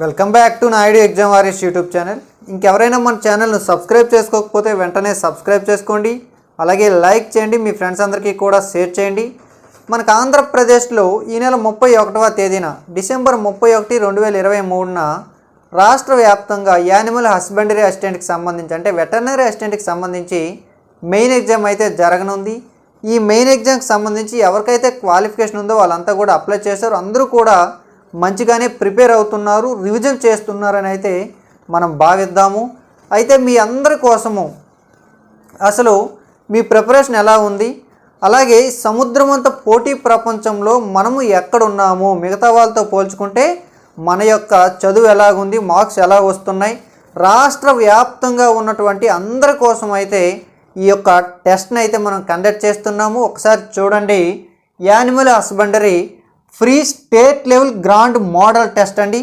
Welcome back to Naidu exam warriors YouTube channel. ఇంకెవరైనా మన ఛానల్ను సబ్స్క్రైబ్ చేసుకోకపోతే వెంటనే సబ్స్క్రైబ్ చేసుకోండి. అలాగే లైక్ చేయండి, మీ ఫ్రెండ్స్ అందరికీ కూడా షేర్ చేయండి. మనకు ఆంధ్రప్రదేశ్లో ఈ నెల 31వ తేదీన డిసెంబర్ 31, 2023న రాష్ట్ర వ్యాప్తంగా యానిమల్ హస్బెండరీ అసిస్టెంట్కి సంబంధించి అంటే వెటర్నరీ అసిస్టెంట్కి సంబంధించి మెయిన్ ఎగ్జామ్ అయితే జరగనుంది. ఈ మెయిన్ ఎగ్జామ్కి సంబంధించి ఎవరికైతే క్వాలిఫికేషన్ ఉందో వాళ్ళంతా కూడా అప్లై చేశారు. అందరూ కూడా మంచిగానే ప్రిపేర్ అవుతున్నారు, రివిజన్ చేస్తున్నారని అయితే మనం భావిద్దాము. అయితే మీ అందరి కోసము అసలు మీ ప్రిపరేషన్ ఎలా ఉంది, అలాగే సముద్రమంత పోటీ ప్రపంచంలో మనము ఎక్కడున్నాము, మిగతా వాళ్ళతో పోల్చుకుంటే మన యొక్క చదువు ఎలాగుంది, మార్క్స్ ఎలా వస్తున్నాయి, రాష్ట్ర వ్యాప్తంగా ఉన్నటువంటి అందరి కోసం అయితే ఈ యొక్క టెస్ట్ని అయితే మనం కండక్ట్ చేస్తున్నాము. ఒకసారి చూడండి, animal husbandry free state level grand model test అండి.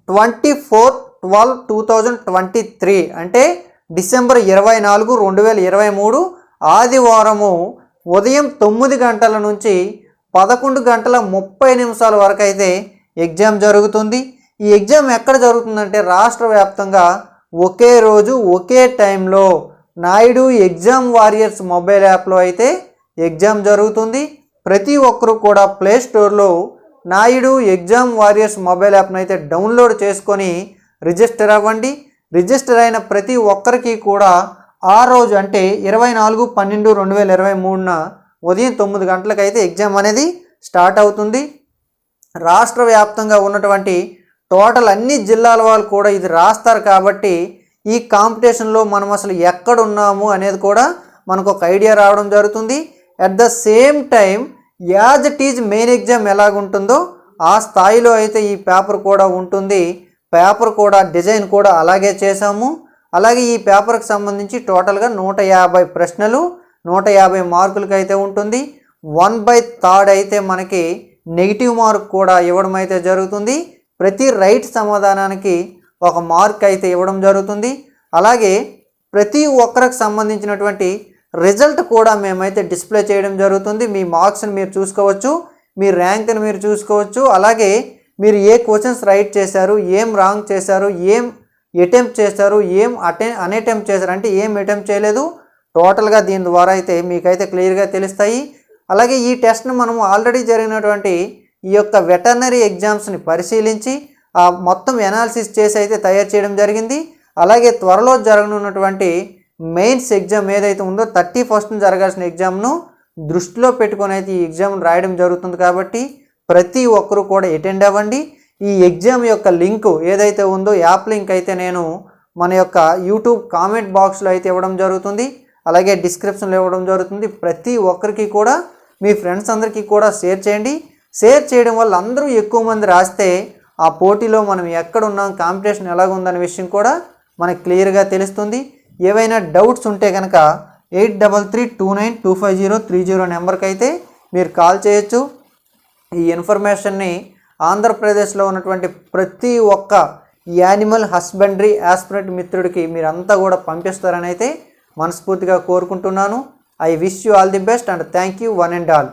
24/12/2023 అంటే డిసెంబర్ 24, 2023 ఆదివారము ఉదయం 9 గంటల నుంచి 11 గంటల 30 నిమిషాల వరకు అయితే ఎగ్జామ్ జరుగుతుంది. ఈ ఎగ్జామ్ ఎక్కడ జరుగుతుందంటే రాష్ట్ర వ్యాప్తంగా ఒకే రోజు ఒకే టైంలో నాయుడు ఎగ్జామ్ వారియర్స్ మొబైల్ యాప్లో అయితే ఎగ్జామ్ జరుగుతుంది. ప్రతి ఒక్కరూ కూడా ప్లే స్టోర్లో నాయుడు ఎగ్జామ్ వారియర్స్ మొబైల్ యాప్ను అయితే డౌన్లోడ్ చేసుకొని రిజిస్టర్ అవ్వండి. రిజిస్టర్ అయిన ప్రతి ఒక్కరికి కూడా ఆ రోజు అంటే 24/12/2023న ఉదయం 9 గంటలకైతే ఎగ్జామ్ అనేది స్టార్ట్ అవుతుంది. రాష్ట్ర వ్యాప్తంగా ఉన్నటువంటి టోటల్ అన్ని జిల్లాల వాళ్ళు కూడా ఇది రాస్తారు కాబట్టి ఈ కాంపిటీషన్లో మనం అసలు ఎక్కడున్నాము అనేది కూడా మనకు ఒక ఐడియా రావడం జరుగుతుంది. At the same time as it is main exam ఎలాగుంటుందో ఆ స్థాయిలో అయితే ఈ పేపర్ కూడా ఉంటుంది. పేపర్ కూడా డిజైన్ కూడా అలాగే చేసాము. అలాగే ఈ పేపర్కి సంబంధించి టోటల్గా 150 ప్రశ్నలు 150 మార్కులకి అయితే ఉంటుంది. 1/3 అయితే మనకి నెగిటివ్ మార్క్ కూడా ఇవ్వడం అయితే జరుగుతుంది. ప్రతి రైట్ సమాధానానికి 1 మార్క్ అయితే ఇవ్వడం జరుగుతుంది. అలాగే ప్రతి ఒక్కరికి సంబంధించినటువంటి రిజల్ట్ కూడా మేమైతే డిస్ప్లే చేయడం జరుగుతుంది. మీ మార్క్స్ని మీరు చూసుకోవచ్చు, మీ ర్యాంక్ని మీరు చూసుకోవచ్చు. అలాగే మీరు ఏ క్వశ్చన్స్ రైట్ చేశారు, ఏం రాంగ్ చేశారు, ఏం అటెంప్ట్ చేశారు, ఏం అన్అటెంప్ట్ చేశారు, అంటే ఏం అటెంప్ట్ చేయలేదు, టోటల్గా దీని ద్వారా అయితే మీకైతే క్లియర్గా తెలుస్తాయి. అలాగే ఈ టెస్ట్ను మనం ఆల్రెడీ జరిగినటువంటి ఈ యొక్క వెటర్నరీ ఎగ్జామ్స్ని పరిశీలించి ఆ మొత్తం ఎనాలిసిస్ చేసి అయితే తయారు చేయడం జరిగింది. అలాగే త్వరలో జరగనున్నటువంటి మెయిన్స్ ఎగ్జామ్ ఏదైతే ఉందో 31న జరగాల్సిన ఎగ్జామ్ను దృష్టిలో పెట్టుకొని అయితే ఈ ఎగ్జామ్ రాయడం జరుగుతుంది. కాబట్టి ప్రతి ఒక్కరూ కూడా అటెండ్ అవ్వండి. ఈ ఎగ్జామ్ యొక్క లింకు ఏదైతే ఉందో యాప్ లింక్ అయితే నేను మన యొక్క యూట్యూబ్ కామెంట్ బాక్స్లో అయితే ఇవ్వడం జరుగుతుంది, అలాగే డిస్క్రిప్షన్లో ఇవ్వడం జరుగుతుంది. ప్రతి ఒక్కరికి కూడా మీ ఫ్రెండ్స్ అందరికీ కూడా షేర్ చేయండి. షేర్ చేయడం వల్ల అందరూ ఎక్కువ మంది రాస్తే ఆ పోటీలో మనం ఎక్కడున్నాం, కాంపిటీషన్ ఎలాగుందనే విషయం కూడా మనకు క్లియర్గా తెలుస్తుంది. ఏవైనా డౌట్స్ ఉంటే కనుక 8332925030 నెంబర్కి అయితే మీరు కాల్ చేయొచ్చు. ఈ ఇన్ఫర్మేషన్ని ఆంధ్రప్రదేశ్లో ఉన్నటువంటి ప్రతి ఒక్క యానిమల్ హస్బెండరీ యాస్పిరెంట్ మిత్రుడికి మీరంతా కూడా పంపిస్తారని అయితే మనస్ఫూర్తిగా కోరుకుంటున్నాను. I wish you all the best and thank you one and all.